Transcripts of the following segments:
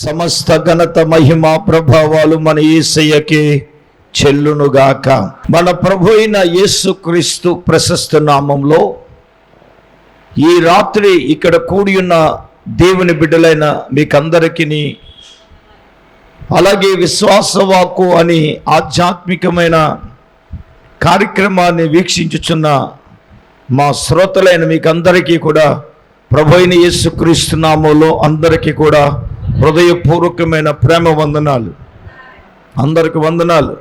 సమస్త ఘనత మహిమ ప్రభావాలు మన యేసయ్యకే చెల్లునుగాక. మన ప్రభు అయిన యేసుక్రీస్తు ప్రశస్త నామంలో ఈ రాత్రి ఇక్కడ కూడి ఉన్న దేవుని బిడ్డలైన మీకందరికీ, అలాగే విశ్వాసవాక్కు అని ఆధ్యాత్మికమైన కార్యక్రమాన్ని వీక్షించుచున్న మా శ్రోతలైన మీకందరికీ కూడా ప్రభు అయిన యేసుక్రీస్తు నామంలో అందరికీ కూడా హృదయపూర్వకమైన ప్రేమ వందనాలు. అందరికి వందనాలు.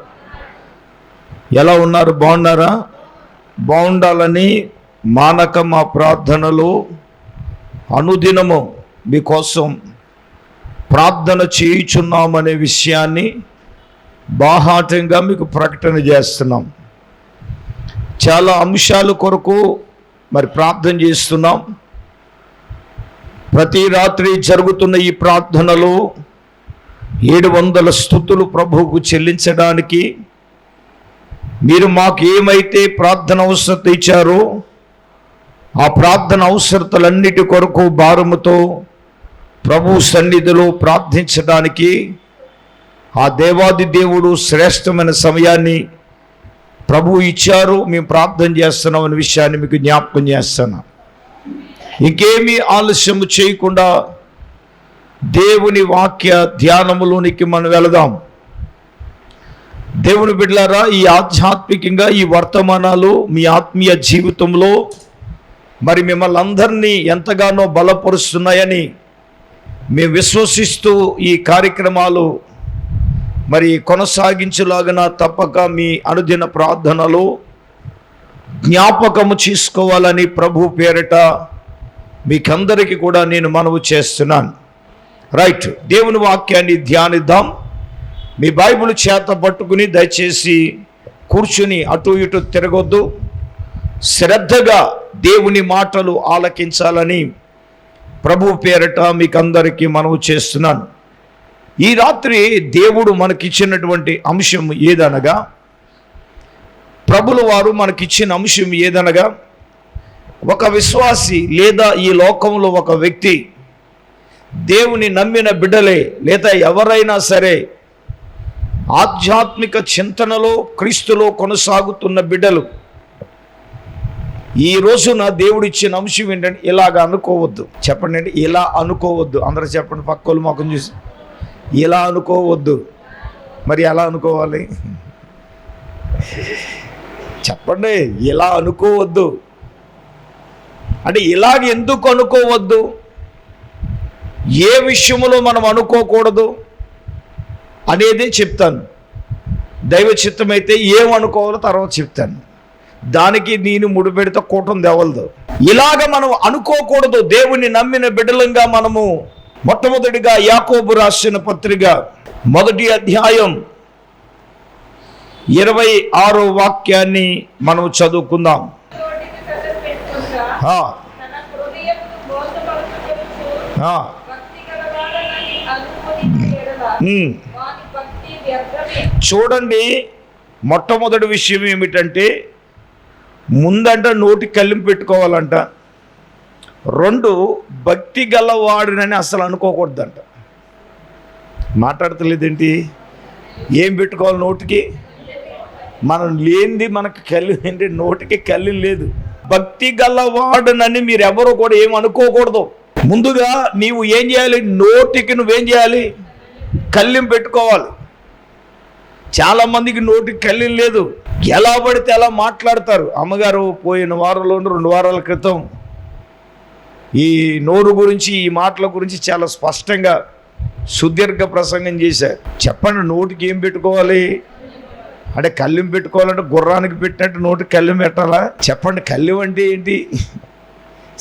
ఎలా ఉన్నారు? బాగున్నారా? బాగుండాలని మానక మా ప్రార్థనలు అనుదినము మీకోసం ప్రార్థన చేయుచున్నామనే విషయాన్ని బాహాటంగా మీకు ప్రకటన చేస్తున్నాం. చాలా అంశాల కొరకు మరి ప్రార్థన చేస్తున్నాం. ప్రతి రాత్రి జరుగుతున్న ఈ ప్రార్థనలో 700 స్తుతులు ప్రభువుకు చెల్లించడానికి మీరు మాకు ఏమైతే ప్రార్థన అవసరత ఇచ్చారో ఆ ప్రార్థన అవసరతలన్నిటి కొరకు భారముతో ప్రభు సన్నిధిలో ప్రార్థించడానికి ఆ దేవాది దేవుడు శ్రేష్టమైన సమయాన్ని ప్రభు ఇచ్చారు. మేము ప్రార్థన చేస్తున్నాం అనే విషయాన్ని మీకు జ్ఞాపకం చేస్తున్నాం. ఇంకేమీ ఆలస్యం చేయకుండా దేవుని వాక్య ధ్యానములోనికి మనం వెళదాం. దేవుని బిడ్డలారా, ఈ ఆధ్యాత్మికంగా ఈ వర్తమానాలు మీ ఆత్మీయ జీవితంలో మరి మిమ్మల్ని అందరినీ ఎంతగానో బలపరుస్తున్నాయని మేము విశ్వసిస్తూ ఈ కార్యక్రమాలు మరి కొనసాగించలాగిన తప్పక మీ అనుదిన ప్రార్థనలు జ్ఞాపకము చేసుకోవాలని ప్రభు పేరిట మీకందరికీ కూడా నేను మనవి చేస్తున్నాను. రైట్, దేవుని వాక్యాన్ని ధ్యానిద్దాం. మీ బైబిల్ చేత పట్టుకుని దయచేసి కూర్చుని అటు ఇటు తిరగొద్దు. శ్రద్ధగా దేవుని మాటలు ఆలకించాలని ప్రభు పేరిట మీకందరికీ మనవి చేస్తున్నాను. ఈ రాత్రి దేవుడు మనకిచ్చినటువంటి అంశం ఏదనగా, ప్రభుల వారు మనకిచ్చిన అంశం ఏదనగా, ఒక విశ్వాసి లేదా ఈ లోకంలో ఒక వ్యక్తి, దేవుని నమ్మిన బిడ్డలే లేదా ఎవరైనా సరే ఆధ్యాత్మిక చింతనలో క్రీస్తులో కొనసాగుతున్న బిడ్డలు ఈ రోజున దేవుడిచ్చిన అంశం ఏంటంటే, ఇలాగ అనుకోవద్దు. చెప్పండి అండి, ఇలా అనుకోవద్దు. అందరూ చెప్పండి, పక్కోళ్ళు మొఖం చూసి. ఇలా అనుకోవద్దు. మరి ఎలా అనుకోవాలి? చెప్పండి, ఇలా అనుకోవద్దు అంటే ఇలాగ ఎందుకు అనుకోవద్దు? ఏ విషయంలో మనం అనుకోకూడదు అనేది చెప్తాను. దైవ చిత్తమైతే ఏమనుకోవాలో తర్వాత చెప్తాను. దానికి నేను ముడిపెడితే కూటం దేవలదు. ఇలాగ మనం అనుకోకూడదు. దేవుని నమ్మిన బిడ్డలంగా మనము మొట్టమొదటిగా యాకోబు రాసిన పత్రిక 1వ అధ్యాయం 26వ వాక్యాన్ని మనం చదువుకుందాం. చూడండి, మొట్టమొదటి విషయం ఏమిటంటే, ముందంట నోటి కళ్ళెం పెట్టుకోవాలంట. 2, భక్తి గలవాడునని అసలు అనుకోకూడదంట. మాట్లాడతలేదేంటి? ఏం పెట్టుకోవాలి నోటికి? మనం లేనిది మనకు కళ్ళెం ఏంటి? నోటికి కళ్ళెం లేదు. భక్తి గలవాడునని మీరు ఎవరో కూడా ఏం అనుకోకూడదు. ముందుగా నీవు ఏం చేయాలి? నోటికి నువ్వేం చేయాలి? కళ్ళెం పెట్టుకోవాలి. చాలామందికి నోటికి కళ్ళెం లేదు. ఎలా పడితే అలా మాట్లాడతారు. అమ్మగారు పోయిన వారంలో 2 వారాల క్రితం ఈ నోరు గురించి, ఈ మాటల గురించి చాలా స్పష్టంగా సుదీర్ఘ ప్రసంగం చేశారు. చెప్పండి, నోటికి ఏం పెట్టుకోవాలి అంటే, కళ్ళెం పెట్టుకోవాలంటే గుర్రానికి పెట్టినట్టు నోటికి కళ్ళెం పెట్టాలా? చెప్పండి, కళ్ళెం అంటే ఏంటి?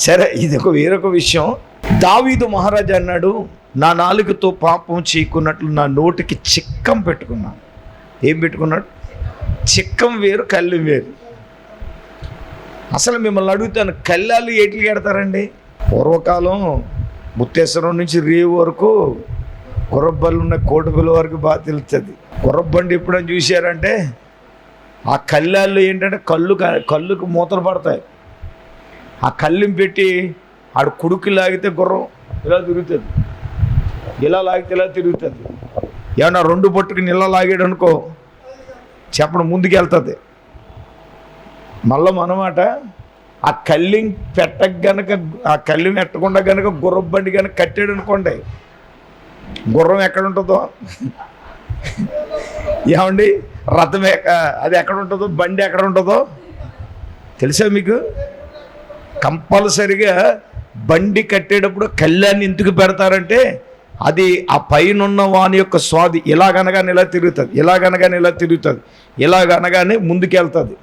సరే, ఇది వేరొక విషయం. దావీదు మహారాజు అన్నాడు, నా నాలుకతో పాపం చేయకున్నట్లు నా నోటికి చిక్కం పెట్టుకున్నాను. ఏం పెట్టుకున్నాడు? చిక్కం వేరు, కళ్ళెం వేరు. అసలు మిమ్మల్ని అడుగుతాను, కళ్ళాలు ఏటికి కడతారండి? పూర్వకాలం ముత్తేశ్వరం నుంచి రేవు వరకు గుర్రబళ్ళు ఉన్న కోటబిల్ల వరకు బాగా తెలుస్తుంది. గుర్రబండి ఎప్పుడైనా చూశారంటే ఆ కళ్ళాళ్ళు ఏంటంటే కళ్ళుకు మూతలు పడతాయి. ఆ కళ్ళెం పెట్టి ఆడు కుడుకు లాగితే గుర్రం ఇలా తిరుగుతుంది. ఇలా లాగితే ఇలా తిరుగుతుంది. ఏమన్నా రెండు పట్టుకుని ఇలా లాగాడు అనుకో చెప్పడం ముందుకు వెళ్తుంది. మళ్ళీ మనమాట ఆ కళ్ళిం పెట్టక గనక, ఆ కళ్ళిం పెట్టకుండా కనుక గుర్రం బండి కనుక కట్టాడు అనుకోండి, గుర్రం ఎక్కడ ఉంటుందో ఏమండి, రథం అది ఎక్కడ ఉంటుందో, బండి ఎక్కడ ఉంటుందో తెలుసా మీకు? కంపల్సరిగా బండి కట్టేటప్పుడు కళ్యాణ్ని ఎందుకు పెడతారంటే అది ఆ పైన వాని యొక్క స్వాది ఇలాగనగానే ఇలా తిరుగుతుంది, ఇలాగనగానే ఇలా తిరుగుతుంది, ఇలాగనగానే ముందుకెళ్తుంది.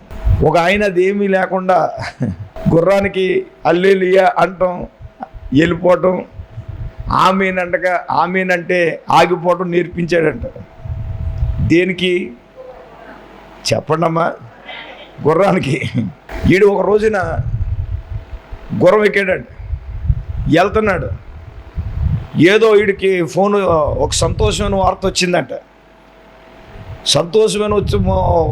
ఒక ఆయన అది ఏమీ లేకుండా గుర్రానికి హల్లెలూయా అంటాం, వెళ్ళిపోవటం, ఆమేనంటగా ఆమేనంటే ఆగిపోవటం నేర్పించాడంట. దేనికి చెప్పండమ్మా? గుర్రానికి. వీడు ఒక రోజున గుర్రం ఎక్కాడండి, వెళ్తున్నాడు. ఏదో వీడికి ఫోన్ ఒక సంతోషమైన వార్త వచ్చిందంట. సంతోషమైన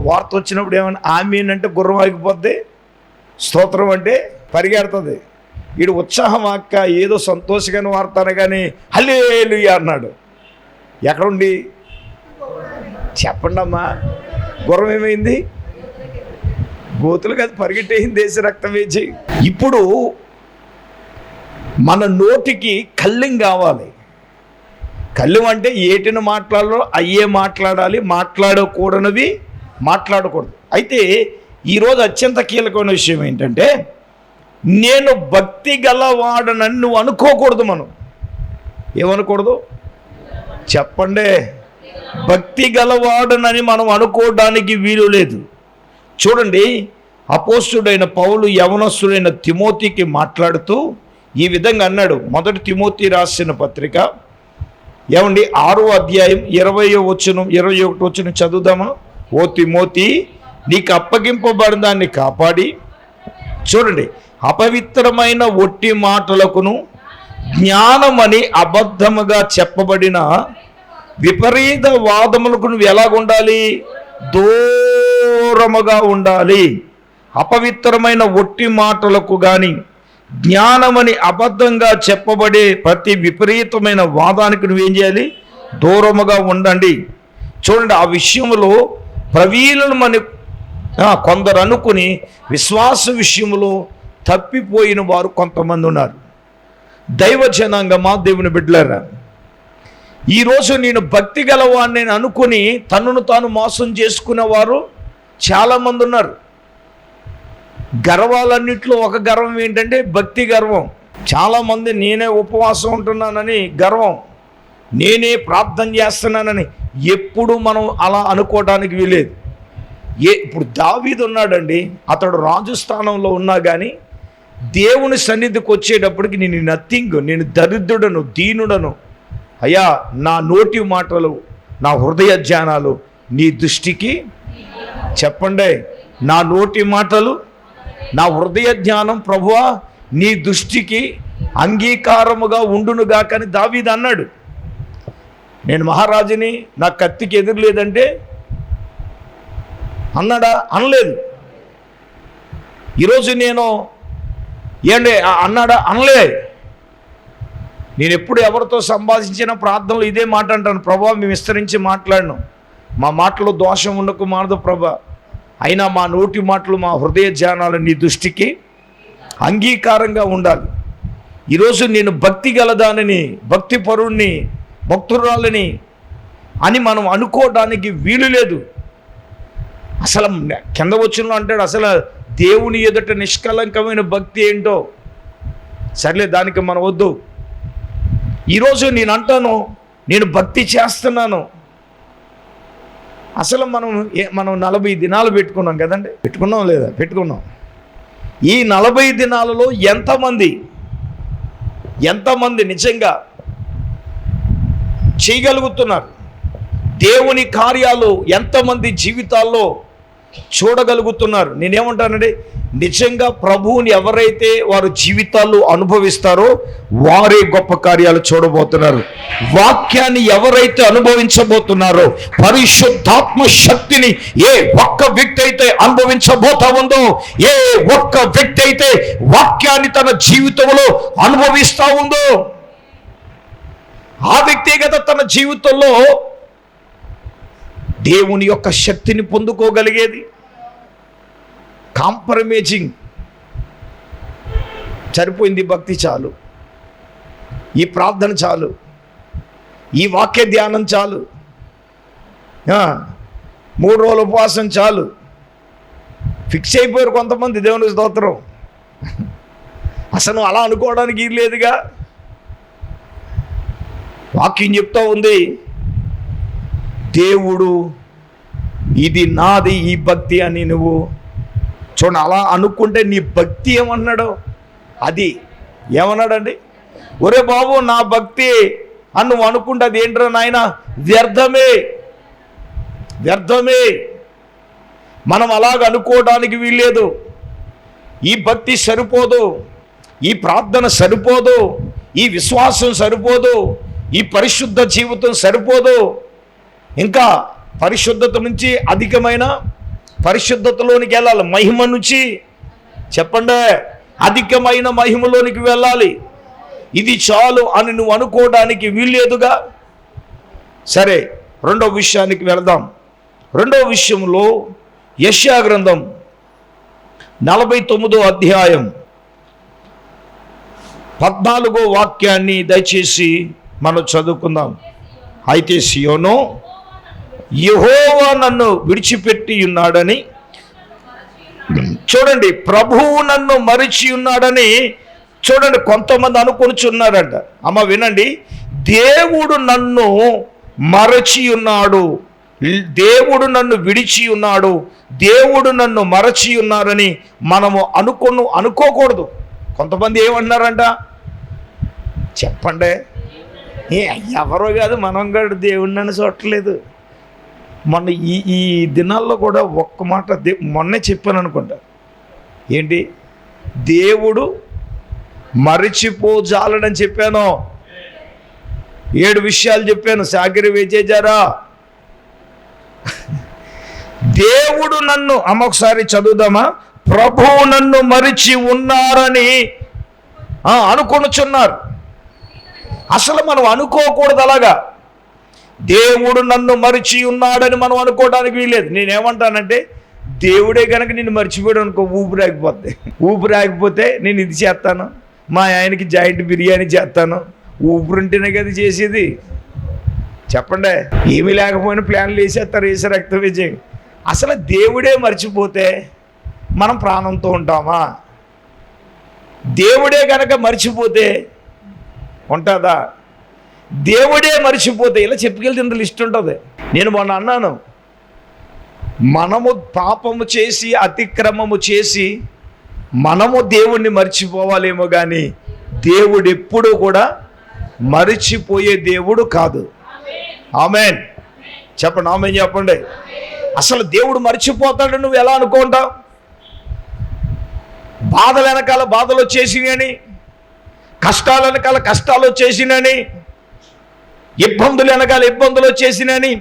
వార్త వచ్చినప్పుడు ఏమన్నా ఆమేన్ అంటే గుర్రం ఆగిపోద్ది, స్తోత్రం అంటే పరిగెడుతుంది. వీడు ఉత్సాహం అక్క ఏదో సంతోషమైన వార్త అనగానే హల్లెలూయా అన్నాడు. ఎక్కడుండి చెప్పండి అమ్మా? గుర్రం ఏమైంది? గోతులు కాదు, పరిగెట్టేయింది, దేశ రక్తం వేచి. ఇప్పుడు మన నోటికి కళ్ళెం కావాలి. కళ్ళెం అంటే ఏటిని మాట్లాడాలో అయ్యే మాట్లాడాలి, మాట్లాడకూడనివి మాట్లాడకూడదు. అయితే ఈరోజు అత్యంత కీలకమైన విషయం ఏంటంటే నేను భక్తి గలవాడనని నువ్వు అనుకోకూడదు. మనం ఏమనకూడదు చెప్పండి? భక్తి గలవాడనని మనం అనుకోవడానికి వీలు లేదు. చూడండి, అపోస్తుడైన పౌలు యవనస్తుడైన తిమోతికి మాట్లాడుతూ ఈ విధంగా అన్నాడు. మొదటి తిమోతి రాసిన పత్రిక ఏమండి 6వ అధ్యాయం 20వ వచనం 21వ వచనం చదువుదామా? ఓ తిమోతి, నీకు అప్పగింపబడిన దాన్ని కాపాడి, చూడండి, అపవిత్రమైన ఒట్టి మాటలకును జ్ఞానమని అబద్ధముగా చెప్పబడిన విపరీత వాదములకు నువ్వు ఎలాగుండాలి? దూరముగా ఉండాలి. అపవిత్రమైన ఒట్టి మాటలకు కానీ జ్ఞానమని అబద్ధంగా చెప్పబడే ప్రతి విపరీతమైన వాదానికి నువ్వేం చేయాలి? దూరముగా ఉండండి. చూడండి, ఆ విషయంలో ప్రవీణులమని కొందరు అనుకుని విశ్వాస విషయంలో తప్పిపోయిన వారు కొంతమంది ఉన్నారు. దైవ జనాంగమా, దేవుని బిడ్డలారా, ఈరోజు నేను భక్తి గలవాడిని అనుకుని తనను తాను మోసం చేసుకునేవారు చాలామంది ఉన్నారు. గర్వాలన్నింటిలో ఒక గర్వం ఏంటంటే భక్తి గర్వం. చాలామంది నేనే ఉపవాసం ఉంటున్నానని గర్వం, నేనే ప్రార్థన చేస్తున్నానని. ఎప్పుడు మనం అలా అనుకోవడానికి వీలేదు. ఇప్పుడు దావీదు ఉన్నాడండి, అతడు రాజు స్థానంలో ఉన్నా కానీ దేవుని సన్నిధికి వచ్చేటప్పటికి నేను నథింగ్, నేను దరిద్రుడను, దీనుడను. అయ్యా, నా నోటి మాటలు, నా హృదయ ధ్యానాలు నీ దృష్టికి, చెప్పండి, నా నోటి మాటలు, నా హృదయ ధ్యానం ప్రభువా నీ దృష్టికి అంగీకారముగా ఉండునుగా కానీ దావీదు అన్నాడు. నేను మహారాజుని, నా కత్తికి ఎదురు లేదంటే అన్నాడా? అనలేదు. ఈరోజు నేను ఏంటి అన్నాడా? అనలే. నేను ఎప్పుడు ఎవరితో సంభాషించిన ప్రార్థనలు ఇదే మాట అంటాను, ప్రభా మేము విస్తరించి మాట్లాడను, మా మాటలో దోషం ఉండకు మానదు ప్రభా, అయినా మా నోటి మాటలు, మా హృదయ ధ్యానాలు నీ దృష్టికి అంగీకారంగా ఉండాలి. ఈరోజు నేను భక్తి గలదానని, భక్తి పరుణ్ణి, భక్తురాలని అని మనం అనుకోవడానికి వీలు లేదు. అసలు కింద వచ్చిన అంటాడు, అసలు దేవుని ఎదుట నిష్కలంకమైన భక్తి ఏంటో. సర్లే, దానికి మనం వద్దు. ఈరోజు నేను అంటాను, నేను భక్తి చేస్తున్నాను. అసలు మనం 40 దినాలు పెట్టుకున్నాం కదండి, పెట్టుకున్నాం లేదా? పెట్టుకున్నాం. ఈ 40 దినాలలో ఎంతమంది నిజంగా చేయగలుగుతున్నారు? దేవుని కార్యాలు ఎంతమంది జీవితాల్లో చూడగలుగుతున్నారు? నేనేమంటానండి, నిజంగా ప్రభువుని ఎవరైతే వారు జీవితాల్లో అనుభవిస్తారో వారే గొప్ప కార్యాలు చూడబోతున్నారు. వాక్యాన్ని ఎవరైతే అనుభవించబోతున్నారో, పరిశుద్ధాత్మ శక్తిని ఏ ఒక్క వ్యక్తి అయితే అనుభవించబోతా ఉందో, ఏ ఒక్క వ్యక్తి అయితే వాక్యాన్ని తన జీవితంలో అనుభవిస్తూ ఉందో, ఆ వ్యక్తిగత తన జీవితంలో దేవుని యొక్క శక్తిని పొందుకోగలిగేది. కాంప్రమైజింగ్, సరిపోయింది, భక్తి చాలు, ఈ ప్రార్థన చాలు, ఈ వాక్య ధ్యానం చాలు, 3 రోజుల ఉపవాసం చాలు, ఫిక్స్ అయిపోయారు కొంతమంది. దేవుని స్తోత్రం. అసలు అలా అనుకోవడానికి లేదుగా. వాక్యం చెప్తా ఉంది, దేవుడు ఇది నాది ఈ భక్తి అని. నువ్వు చూడండి, అలా అనుకుంటే నీ భక్తి ఏమన్నాడు, అది ఏమన్నాడండి, ఒరే బాబు నా భక్తి అని నువ్వు అనుకుంటే అది ఏంట్రా నాయన, వ్యర్థమే, వ్యర్థమే. మనం అలాగ అనుకోవడానికి వీల్లేదు. ఈ భక్తి సరిపోదు, ఈ ప్రార్థన సరిపోదు, ఈ విశ్వాసం సరిపోదు, ఈ పరిశుద్ధ జీవితం సరిపోదు. ఇంకా పరిశుద్ధత నుంచి అధికమైన పరిశుద్ధతలోనికి వెళ్ళాలి. మహిమ నుంచి, చెప్పండి, అధికమైన మహిమలోనికి వెళ్ళాలి. ఇది చాలు అని నువ్వు అనుకోవడానికి వీల్లేదుగా. సరే, రెండో విషయానికి వెళదాం. రెండో విషయంలో యెషయా గ్రంథం 49వ అధ్యాయం 14వ వాక్యాన్ని దయచేసి మనం చదువుకుందాం. అయితే సియోను, యెహోవా నన్ను విడిచిపెట్టి ఉన్నాడని, చూడండి, ప్రభువు నన్ను మరిచి ఉన్నాడని, చూడండి, కొంతమంది అనుకొనిచున్నారంట. అమ్మ వినండి, దేవుడు నన్ను మరచి ఉన్నాడు, దేవుడు నన్ను విడిచి ఉన్నాడు, దేవుడు నన్ను మరచి ఉన్నారని మనము అనుకోకూడదు. కొంతమంది ఏమంటున్నారంట, చెప్పండి, ఎవరో కాదు, మనం కాదు, దేవుడిని అని చూడట్లేదు. మొన్న ఈ దినాల్లో కూడా ఒక్క మాట మొన్నే చెప్పాను అనుకుంటా, ఏంటి, దేవుడు మరిచిపోజాలడని చెప్పాను. 7 విషయాలు చెప్పాను, సాగిరి వేచేజారా. దేవుడు నన్ను, ఒకసారి చదువుదామా, ప్రభువు నన్ను మరిచి ఉన్నారని అనుకొనుచున్నారు. అసలు మనం అనుకోకూడదు అలాగా. దేవుడు నన్ను మరిచి ఉన్నాడని మనం అనుకోవడానికి వీల్లేదు. నేనేమంటానంటే, దేవుడే కనుక నిన్ను మర్చిపోయాడు అనుకో, ఊపిరాగిపోతే నేను ఇది చేస్తాను, మా ఆయనకి జాయింట్ బిర్యానీ చేస్తాను, ఊపిరింటేనే కదా చేసేది. చెప్పండి, ఏమీ లేకపోయినా ప్లాన్లు వేసేస్తారు, వేసే రక్త విజయం. అసలు దేవుడే మర్చిపోతే మనం ప్రాణంతో ఉంటామా? దేవుడే కనుక మర్చిపోతే ఉంటుందా? దేవుడే మర్చిపోతే ఇలా చెప్పుకెళ్తే ఇంత లిస్ట్ ఉంటుంది. నేను మొన్న అన్నాను, మనము పాపము చేసి అతిక్రమము చేసి మనము దేవుణ్ణి మర్చిపోవాలేమో కానీ దేవుడు ఎప్పుడూ కూడా మరిచిపోయే దేవుడు కాదు. ఆమేన్ చెప్పండి, ఆమేన్ చెప్పండి. అసలు దేవుడు మర్చిపోతాడు నువ్వు ఎలా అనుకుంటావు? బాధల వెనకాల బాధలు వచ్చేసినని, కష్టాల వెనకాల కష్టాలు వచ్చేసినని, ఇబ్బందులు వెనకాల ఇబ్బందులు వచ్చేసినని,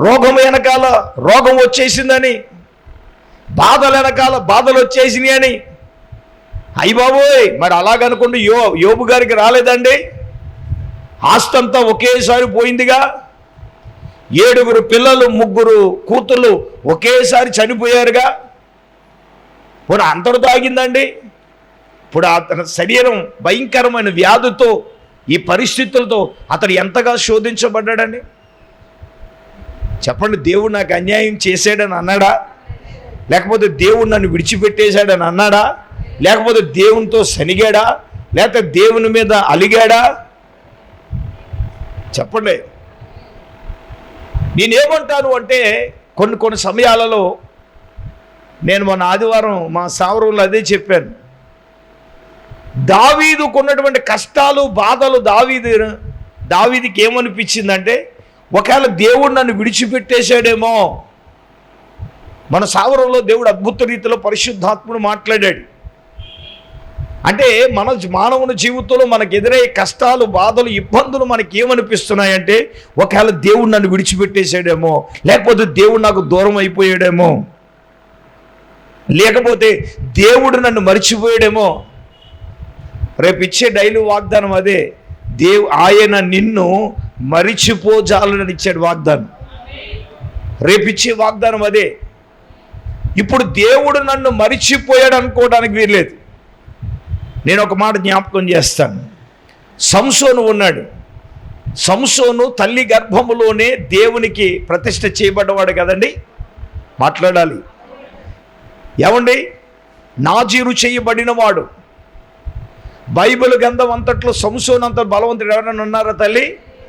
రోగం వెనకాల రోగం వచ్చేసిందని, బాధల వెనకాల బాధలు వచ్చేసినాయి అని. అయ్య బాబోయ్, మరి అలాగనుకుంటూ యోబు గారికి రాలేదండి, ఆస్తంతా ఒకేసారి పోయిందిగా. 7 పిల్లలు 3 కూతుళ్ళు ఒకేసారి చనిపోయారుగా. ఇప్పుడు అంతటితో ఆగిందండి? ఇప్పుడు అతని శరీరం భయంకరమైన వ్యాధితో, ఈ పరిస్థితులతో అతడు ఎంతగా శోధించబడ్డాడండి. చెప్పండి, దేవుడు నాకు అన్యాయం చేశాడని అన్నాడా? లేకపోతే దేవుడు నన్ను విడిచిపెట్టేశాడని అన్నాడా? లేకపోతే దేవునితో సనిగాడా? లేకపోతే దేవుని మీద అలిగాడా? చెప్పండి. నేనేమంటాను అంటే, కొన్ని సమయాలలో నేను మన ఆదివారం మా సావరంలో అదే చెప్పాను. దావీదుకు ఉన్నటువంటి కష్టాలు బాధలు దావీదికి ఏమనిపించిందంటే, ఒకవేళ దేవుడు నన్ను విడిచిపెట్టేశాడేమో. మన సావరంలో దేవుడు అద్భుత రీతిలో పరిశుద్ధాత్ముడు మాట్లాడాడు. అంటే మన మానవుని జీవితంలో మనకు ఎదురయ్యే కష్టాలు బాధలు ఇబ్బందులు మనకి ఏమనిపిస్తున్నాయంటే, ఒకవేళ దేవుడు నన్ను విడిచిపెట్టేశాడేమో, లేకపోతే దేవుడు నాకు దూరం అయిపోయాడేమో, లేకపోతే దేవుడు నన్ను మర్చిపోయాడేమో. రేపు ఇచ్చే డైలీ వాగ్దానం అదే, ఆయన నిన్ను మరిచిపోజాలని ఇచ్చాడు వాగ్దానం. రేపిచ్చే వాగ్దానం అదే. ఇప్పుడు దేవుడు నన్ను మరిచిపోయాడు అనుకోవడానికి వీల్లేదు. నేను ఒక మాట జ్ఞాపకం చేస్తాను. సంసోను ఉన్నాడు. సంసోను తల్లి గర్భములోనే దేవునికి ప్రతిష్ఠ చేయబడ్డవాడు కదండి. మాట్లాడాలి. ఏమండి, నాజీరు చేయబడినవాడు. బైబిల్ గ్రంథం అంతట్లో సంసోను అంత బలవంతుడు ఎవరైనా ఉన్నారా తల్లి?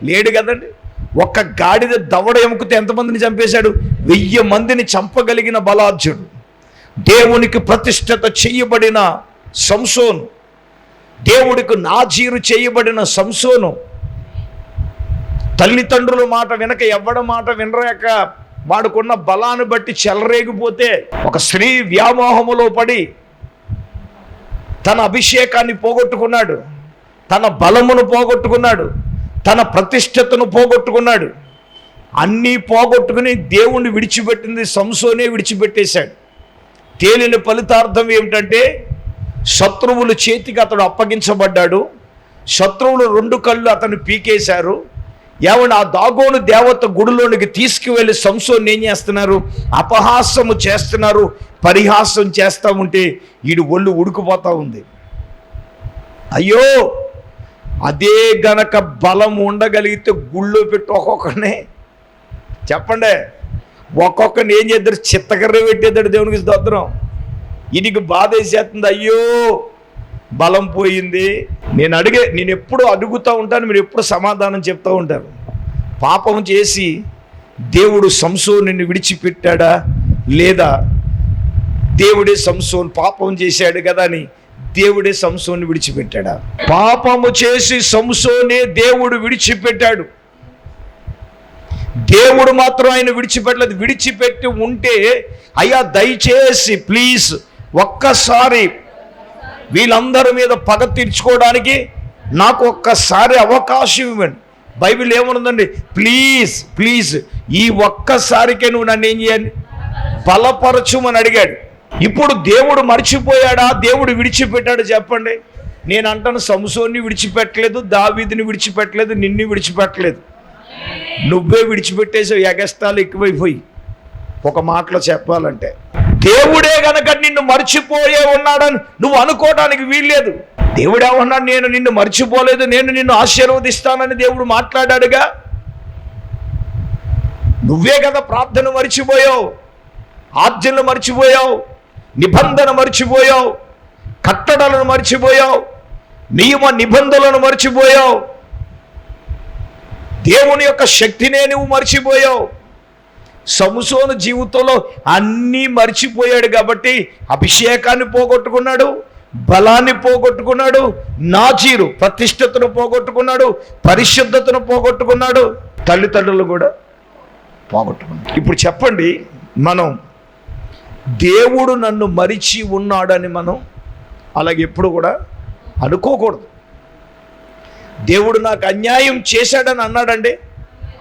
లేడు కదండి. ఒక్క గాడిద దవడ ఎముకితే ఎంతమందిని చంపేశాడు? 1000 మందిని చంపగలిగిన బలార్జుడు. దేవునికి ప్రతిష్ఠత చేయబడిన సంసోను, దేవుడికి నాజీరు చేయబడిన సంసోను, తల్లిదండ్రుల మాట వినక ఎవ్వడ మాట వినరాక వాడుకున్న బలాన్ని బట్టి చెలరేగిపోతే ఒక స్త్రీ వ్యామోహములో పడి తన అభిషేకాన్ని పోగొట్టుకున్నాడు, తన బలమును పోగొట్టుకున్నాడు, తన ప్రతిష్టతను పోగొట్టుకున్నాడు. అన్నీ పోగొట్టుకుని దేవుణ్ణి విడిచిపెట్టింది సంసోనే విడిచిపెట్టేశాడు. తేలిన ఫలితార్థం ఏమిటంటే శత్రువుల చేతికి అతడు అప్పగించబడ్డాడు. శత్రువులు 2 కళ్ళు అతను పీకేశారు. ఏమన్నా ఆ దాగోను దేవత గుడిలోనికి తీసుకువెళ్ళి సంసోన్ని ఏం చేస్తున్నారు? అపహాసము చేస్తున్నారు, పరిహాసం చేస్తూ ఉంటే వీడు ఒళ్ళు ఉడికిపోతూ ఉంది. అయ్యో, అదే గనక బలం ఉండగలిగితే గుళ్ళో పెట్టి ఒక్కొక్కనే చెప్పండి, ఒక్కొక్కరిని ఏం చేద్దరు? చిత్తకర్ర పెట్టేద్దాడు. దేవునికి స్తోత్రం. ఇది బాధ వేసేస్తుంది. అయ్యో, బలం పోయింది. నేను ఎప్పుడు అడుగుతూ ఉంటాను, మీరు ఎప్పుడు సమాధానం చెప్తూ ఉంటారు. పాపం చేసి దేవుడు సంసోనుని విడిచిపెట్టాడా లేదా దేవుడే సంసోను పాపం చేశాడు కదా అని దేవుడే సంసోన్ని విడిచిపెట్టాడా? పాపము చేసి సంసోనే దేవుడు విడిచిపెట్టాడు. దేవుడు మాత్రం ఆయన విడిచిపెట్టలేదు. విడిచిపెట్టి ఉంటే, అయ్యా దయచేసి ప్లీజ్ ఒక్కసారి వీళ్ళందరి మీద పగ తీర్చుకోవడానికి నాకు ఒక్కసారి అవకాశం ఇవ్వండి. బైబిల్ ఏమనుందండి? ప్లీజ్ ప్లీజ్ ఈ ఒక్కసారికే నువ్వు నన్ను ఏం చేయాలి? బలపరచుమని అడిగాడు. ఇప్పుడు దేవుడు మర్చిపోయాడా? దేవుడు విడిచిపెట్టాడు? చెప్పండి. నేను అంటాను, సంసోన్ని విడిచిపెట్టలేదు, దావీదుని విడిచిపెట్టలేదు, నిన్ను విడిచిపెట్టలేదు. నువ్వే విడిచిపెట్టేసావు. ఎగస్తాలు ఎక్కువైపోయి ఒక మాటలో చెప్పాలంటే దేవుడే గనక నిన్ను మర్చిపోయే ఉన్నాడని నువ్వు అనుకోవడానికి వీల్లేదు. దేవుడు ఏమన్నాడు? నేను నిన్ను మర్చిపోలేదు, నేను నిన్ను ఆశీర్వదిస్తానని దేవుడు మాట్లాడాడుగా. నువ్వే కదా ప్రార్థన మర్చిపోయావు, ఆజ్ఞలు మర్చిపోయావు, నిబంధన మర్చిపోయావు, కట్టడలను మర్చిపోయావు, నియమ నిబంధనలను మర్చిపోయావు, దేవుని యొక్క శక్తినే నువ్వు మర్చిపోయావు. సంసోను జీవితంలో అన్నీ మర్చిపోయాడు కాబట్టి అభిషేకాన్ని పోగొట్టుకున్నాడు, బలాన్ని పోగొట్టుకున్నాడు, నాజీరు ప్రతిష్టతను పోగొట్టుకున్నాడు, పరిశుద్ధతను పోగొట్టుకున్నాడు, తల్లిదండ్రులు కూడా పోగొట్టుకున్నాడు. ఇప్పుడు చెప్పండి, మనం దేవుడు నన్ను మరిచి ఉన్నాడని మనం అలాగే ఎప్పుడు కూడా అనుకోకూడదు. దేవుడు నాకు అన్యాయం చేశాడని అన్నాడండి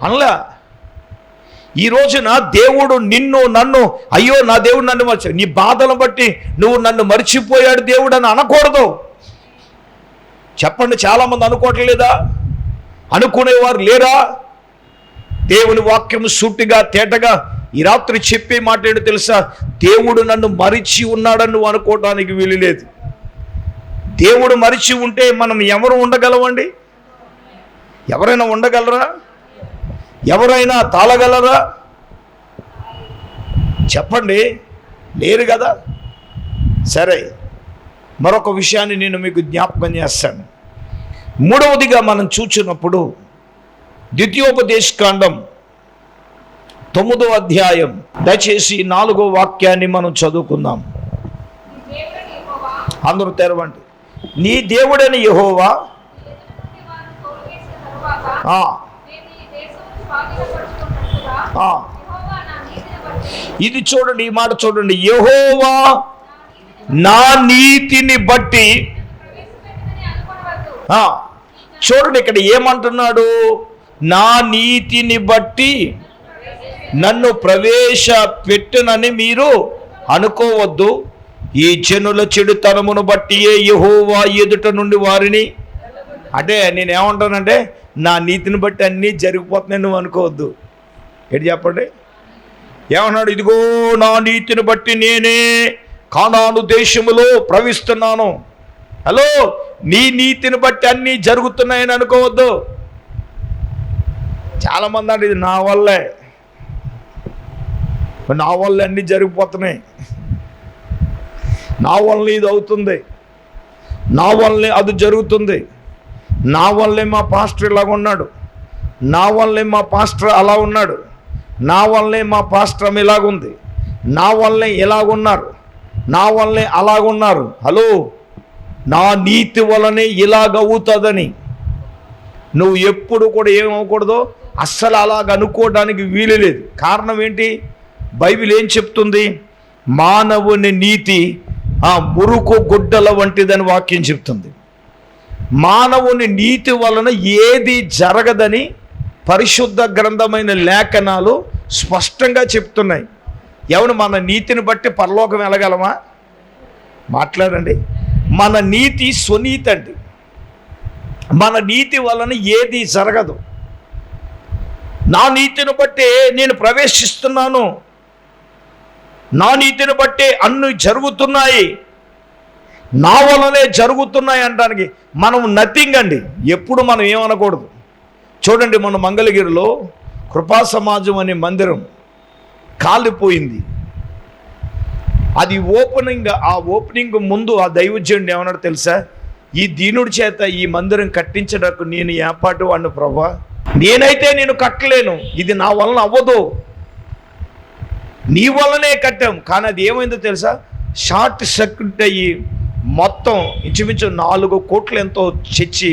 అనలా. ఈ రోజున దేవుడు నన్ను అయ్యో నా దేవుడు నన్ను మర్చి, నీ బాధలను బట్టి నువ్వు నన్ను మర్చిపోయాడు దేవుడు అని అనకూడదు. చెప్పండి, చాలామంది అనుకోవట్లేదా? అనుకునేవారు లేరా? దేవుని వాక్యం సూటిగా తేటగా ఈ రాత్రి చెప్పే మాట ఏంటో తెలుసా? దేవుడు నన్ను మరిచి ఉన్నాడని నువ్వు అనుకోవడానికి వీలు లేదు. దేవుడు మరిచి ఉంటే మనం ఎవరు ఉండగలమండి? ఎవరైనా ఉండగలరా? ఎవరైనా తాళగలరా? చెప్పండి, లేరు కదా. సరే, మరొక విషయాన్ని నేను మీకు జ్ఞాపకం చేస్తాను. మూడవదిగా మనం చూచినప్పుడు ద్వితీయోపదేశకాండం 9వ అధ్యాయం, దయచేసి 4వ వాక్యాన్ని మనం చదువుకుందాం. అందరూ తెరవండి. నీ దేవుడైన యెహోవా ఇది చూడండి, ఈ మాట చూడండి. యెహోవా నా నీతిని బట్టి, చూడండి ఇక్కడ ఏమంటున్నాడు? నా నీతిని బట్టి నన్ను ప్రవేశపెట్టునని మీరు అనుకోవద్దు. ఈ జనుల చెడుతనమును బట్టియే యెహోవా ఎదుట నుండి వారిని అంటే నేనేమంటానంటే నా నీతిని బట్టి అన్నీ జరిగిపోతున్నాయి నువ్వు అనుకోవద్దు. ఏంటి చెప్పండి, ఏమన్నాడు? ఇదిగో నా నీతిని బట్టి నేనే కానాను దేశములో ప్రవేశిస్తున్నాను. హలో, నీ నీతిని బట్టి అన్నీ జరుగుతున్నాయని అనుకోవద్దు. చాలామంది అంటే ఇది నా వల్లే అన్నీ జరిగిపోతున్నాయి, నా వల్ల ఇది అవుతుంది, నా వల్లే అది జరుగుతుంది, నా వల్లే మా పాస్టర్ ఇలాగ ఉన్నాడు, నా వల్లే మా పాస్టర్ అలా ఉన్నాడు, నా వల్లే మా పాస్టర్ ఇలాగుంది, నా వల్లే ఇలాగున్నారు, నా వల్లే అలాగున్నారు. హలో, నా నీతి వలనే ఇలాగవుతుందని నువ్వు ఎప్పుడు కూడా ఏమవకూడదు, అస్సలు అలాగ అనుకోవడానికి వీలు లేదు. కారణం ఏంటి? బైబిల్ ఏం చెప్తుంది? మానవుని నీతి మురుకు గుడ్డల వంటిదని వాక్యం చెప్తుంది. మానవుని నీతి వలన ఏది జరగదని పరిశుద్ధ గ్రంథమైన లేఖనాలు స్పష్టంగా చెప్తున్నాయి. ఎవరు మన నీతిని బట్టి పరలోకం వెళ్ళగలమా? మాట్లాడండి. మన నీతి స్వనీతి అండి. మన నీతి వలన ఏది జరగదు. నా నీతిని బట్టే నేను ప్రవేశిస్తున్నాను, నా నీతిని బట్టే అన్నీ జరుగుతున్నాయి, నా వలనే జరుగుతున్నాయి అనడానికి మనం నథింగ్ అండి. ఎప్పుడు మనం ఏమనకూడదు. చూడండి, మన మంగళగిరిలో కృపా సమాజం అనే మందిరం కాలిపోయింది. అది ఆ ఓపెనింగ్ ముందు ఆ దైవజనుడు ఏమన్నాడు తెలుసా? ఈ దీనుడి చేత ఈ మందిరం కట్టించడానికి నేను ఏపాటు వాడిని ప్రభా, నేనైతే నేను కట్టలేను, ఇది నా వలన అవ్వదు, నీ వల్లనే కట్టాం. కానీ అది ఏమైందో తెలుసా? షార్ట్ సర్క్యూట్ అయ్యి మొత్తం ఇంచుమించు 4 కోట్లు ఎంతో చర్చి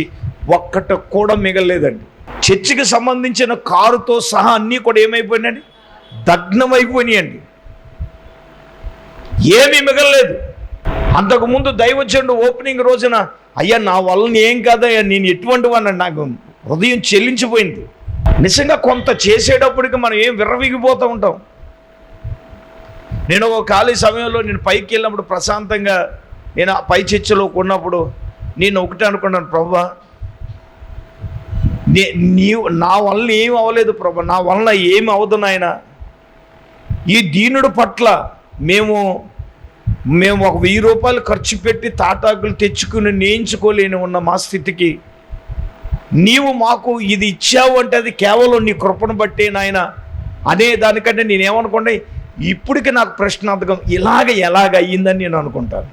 ఒక్కట కూడా మిగలలేదండి. చర్చికి సంబంధించిన కారుతో సహా అన్నీ కూడా ఏమైపోయినాయండి? దగ్నమైపోయినాయండి, ఏమీ మిగలలేదు. అంతకుముందు దైవజనుడు ఓపెనింగ్ రోజున, అయ్యా నా వలన ఏం కాదయ్యా, నేను ఎటువంటి వాడిని, నాకు హృదయం చెల్లించిపోయింది. నిజంగా కొంత చేసేటప్పటికి మనం ఏం విర్రవీగిపోతూ ఉంటాం. నేను ఒక ఖాళీ సమయంలో నేను పైకి వెళ్ళినప్పుడు ప్రశాంతంగా నేను ఆ పై చర్చలో ఉన్నప్పుడు నేను ఒకటే అనుకున్నాను, ప్రభువా నీవు నా వలన ఏం అవ్వలేదు ప్రభా, నా వలన ఏమి అవదు నాయన. ఈ దీనుడు పట్ల మేము 1000 రూపాయలు ఖర్చు పెట్టి తాటాకులు తెచ్చుకుని నేయించుకోలేని ఉన్న మా స్థితికి నీవు మాకు ఇది ఇచ్చావు అంటే అది కేవలం నీ కృపను బట్టే నాయన అనే దానికంటే నేనేమనుకోండి, ఇప్పటికి నాకు ప్రశ్నార్థకం ఎలాగ అయ్యిందని నేను అనుకుంటాను.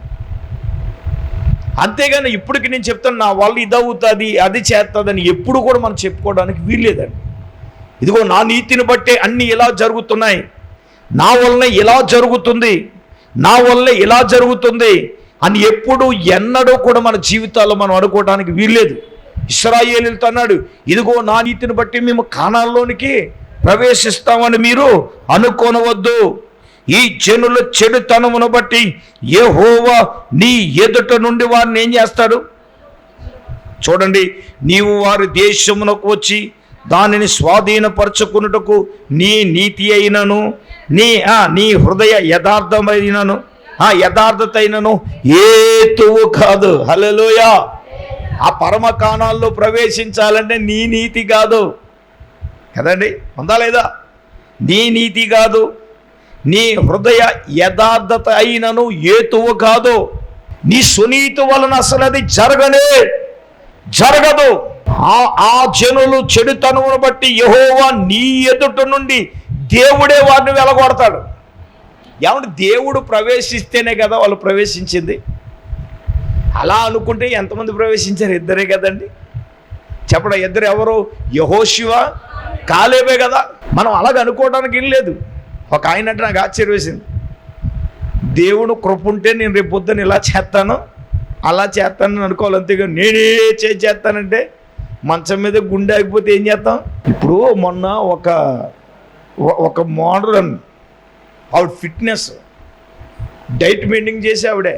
అంతేగాని ఇప్పటికి నేను చెప్తాను నా వల్ల ఇది అవుతుంది అది చేస్తుందని ఎప్పుడు కూడా మనం చెప్పుకోవడానికి వీల్లేదండి. ఇదిగో నా నీతిని బట్టే అన్నీ ఇలా జరుగుతున్నాయి, నా వల్లనే ఇలా జరుగుతుంది, నా వల్లే ఇలా జరుగుతుంది అని ఎప్పుడు ఎన్నడూ కూడా మన జీవితాల్లో మనం అనుకోవడానికి వీల్లేదు. ఇశ్రాయేలీయులతో అన్నాడు, ఇదిగో నా నీతిని బట్టి మేము కానాన్లోనికి ప్రవేశిస్తామని మీరు అనుకోనవద్దు. ఈ జనుల చెడుతనమును బట్టి యెహోవా నీ ఎదుట నుండి వారిని ఏం చేస్తాడు? చూడండి, నీవు వారి దేశమునకు వచ్చి దానిని స్వాధీనపరచుకున్నటకు నీ నీతి అయినను నీ హృదయ యథార్థత అయినను ఏతువు కాదు. హల్లెలూయా. ఆ పరమ కానాల్లో ప్రవేశించాలంటే నీ నీతి కాదు కదండి, ఉందా లేదా? నీ నీతి కాదు, నీ హృదయ యథార్థత అయినను ఏతువు కాదు. నీ సునీతి వలన అసలు అది జరగదు. ఆ జనులు చెడుతనమును బట్టి యెహోవా నీ ఎదుట నుండి దేవుడే వారిని వెలగొడతాడు. ఏమంటే దేవుడు ప్రవేశిస్తేనే కదా వాళ్ళు ప్రవేశించింది. అలా అనుకుంటే ఎంతమంది ప్రవేశించారు? 2 కదండి. చెప్పడం 2 ఎవరు? యెహోషువ, కాలేబే కదా. మనం అలాగ అనుకోవడానికి ఏం లేదు. ఒక ఆయన అంటే నాకు ఆశ్చర్యం వేసింది, దేవుడు కృప ఉంటే నేను రేపు పొద్దున్న ఇలా చేస్తాను అలా చేస్తానని అనుకోవాలి, అంతేగా నేనే చేస్తానంటే మంచం మీద గుండె ఆగిపోతే ఏం చేస్తాం? ఇప్పుడు మొన్న ఒక మోడర్న్ ఆవిడ ఫిట్నెస్ డైట్ మెయింటైన్ చేసి ఆవిడే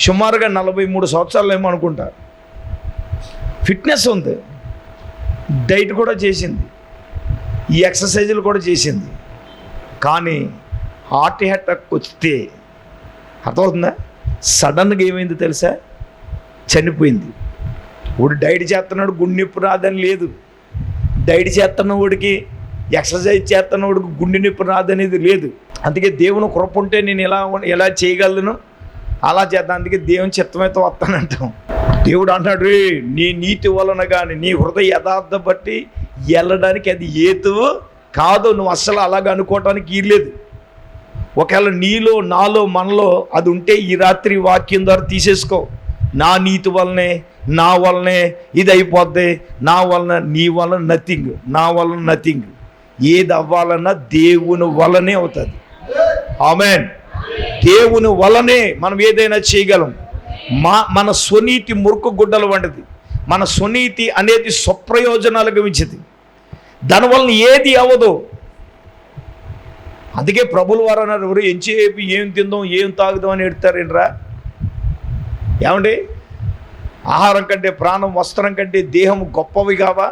సుమారుగా 43 సంవత్సరాలు ఏమో అనుకుంటా, ఫిట్నెస్ ఉంది, డైట్ కూడా చేసింది, ఈ ఎక్సర్సైజులు కూడా చేసింది. కానీ హార్ట్ అటాక్ వస్తే అర్థమవుతుందా? సడన్గా ఏమైంది తెలుసా? చనిపోయింది. వాడు డైట్ చేస్తున్నాడు గుండె నొప్పి రాదని లేదు, డైట్ చేస్తున్న వాడికి ఎక్సర్సైజ్ చేస్తున్న వాడికి గుండె నొప్పి రాదనేది లేదు. అందుకే దేవుని కృప ఉంటే నేను ఎలా చేయగలను, అలా చేద్దాం. అందుకే దేవుని చిత్తమైతే వస్తానంటాం. దేవుడు అంటున్నాడు, నీ నీతి వలన కానీ నీ హృదయ యథార్థ బట్టి వెళ్ళడానికి అది హేతువు కాదు. నువ్వు అస్సలు అలాగ అనుకోవటానికి ఇర్లేదు. ఒకవేళ నీలో నాలో మనలో అది ఉంటే ఈ రాత్రి వాక్యం ద్వారా తీసేసుకో. నా నీతి వలనే నా వలనే ఇది అయిపోద్ది, నా వలన నీ వలన నథింగ్, నా వలన నథింగ్. ఏది అవ్వాలన్నా దేవుని వలనే అవుతుంది. ఆమేన్. దేవుని వలనే మనం ఏదైనా చేయగలం. మన స్వనీతి మురుకు గుడ్డలు వంటిది. మన స్వనీతి అనేది స్వప్రయోజనాలకు మించింది. దానివలన ఏది అవ్వదు. అందుకే ప్రభులు వారు అన్నారు, ఎవరు ఎంచేపి ఏం తిందాం ఏం తాగుదాం అని ఎడతారేంట్రా. ఏమండి, ఆహారం కంటే ప్రాణం, వస్త్రం కంటే దేహం గొప్పవి కావా?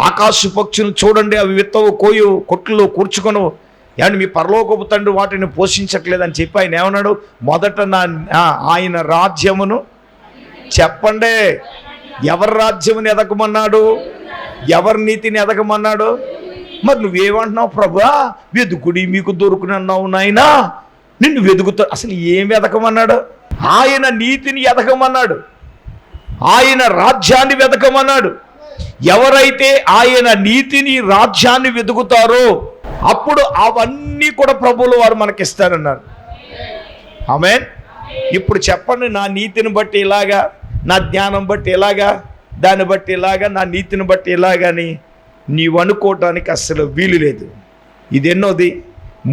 ఆకాశ పక్షులు చూడండి, అవి విత్తవు, కోయు, కొట్లు కూర్చుకొను. ఏమండి, మీ పరలోకపు తండ్రి వాటిని పోషించట్లేదని చెప్పి ఆయన ఏమన్నాడు? మొదట ఆయన రాజ్యమును చెప్పండి. ఎవరి రాజ్యముని ఎదగమన్నాడు? ఎవరి నీతిని ఎదగమన్నాడు? మరి నువ్వేమంటున్నావు? ప్రభువా వెదుకుడి మీకు దొరుకునన్నావు నాయనా, నిన్ను వెతుకుతా. అసలు ఏం వెతకమన్నాడు? ఆయన నీతిని ఎదగమన్నాడు, ఆయన రాజ్యాన్ని వెతకమన్నాడు. ఎవరైతే ఆయన నీతిని రాజ్యాన్ని వెతుకుతారో అప్పుడు అవన్నీ కూడా ప్రభువులు వారు మనకిస్తారన్నారు. ఆమేన్. ఇప్పుడు చెప్పండి, నా నీతిని బట్టి ఇలాగా, నా జ్ఞానం బట్టి ఇలాగా, దాన్ని బట్టి ఇలాగా, నా నీతిని బట్టి ఇలాగని నీవు అనుకోవటానికి అస్సలు వీలు లేదు. ఇది ఎన్నోది?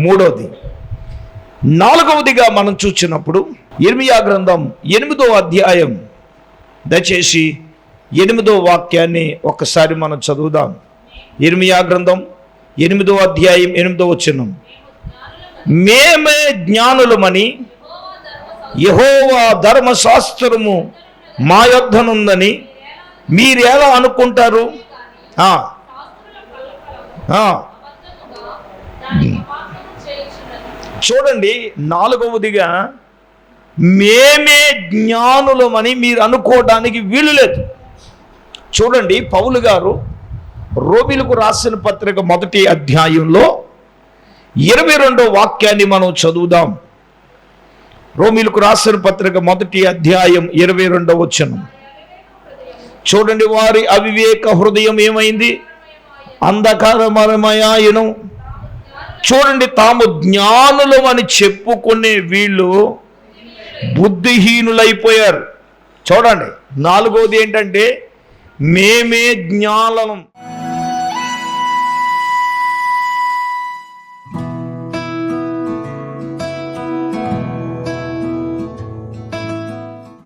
మూడోది. నాలుగవదిగా మనం చూసినప్పుడు ఇర్మియా గ్రంథం 8వ అధ్యాయం, దయచేసి 8వ వాక్యాన్ని ఒక్కసారి మనం చదువుదాం. ఇర్మియా గ్రంథం 8వ అధ్యాయం 8వ వచనం. మేమే జ్ఞానులమని యెహోవా ధర్మశాస్త్రము మా యొద్దనుందని మీరెలా అనుకుంటారు? చూడండి, నాలుగవదిగా మేమే జ్ఞానులమని మీరు అనుకోవడానికి వీలు లేదు. చూడండి, పౌలు గారు రోమీయులకు రాసిన పత్రిక 1వ అధ్యాయంలో 22వ వాక్యాన్ని మనం చదువుదాం. రోమీయులకు రాసిన పత్రిక 1వ అధ్యాయం 22వ వచనం. చూడండి, వారి అవివేక హృదయం ఏమైంది? అంధకారమయమాయెను. చూడండి, తాము జ్ఞానులమని చెప్పుకునే వీళ్ళు బుద్ధిహీనులైపోయారు. చూడండి, నాలుగోది ఏంటంటే మేమే జ్ఞానం.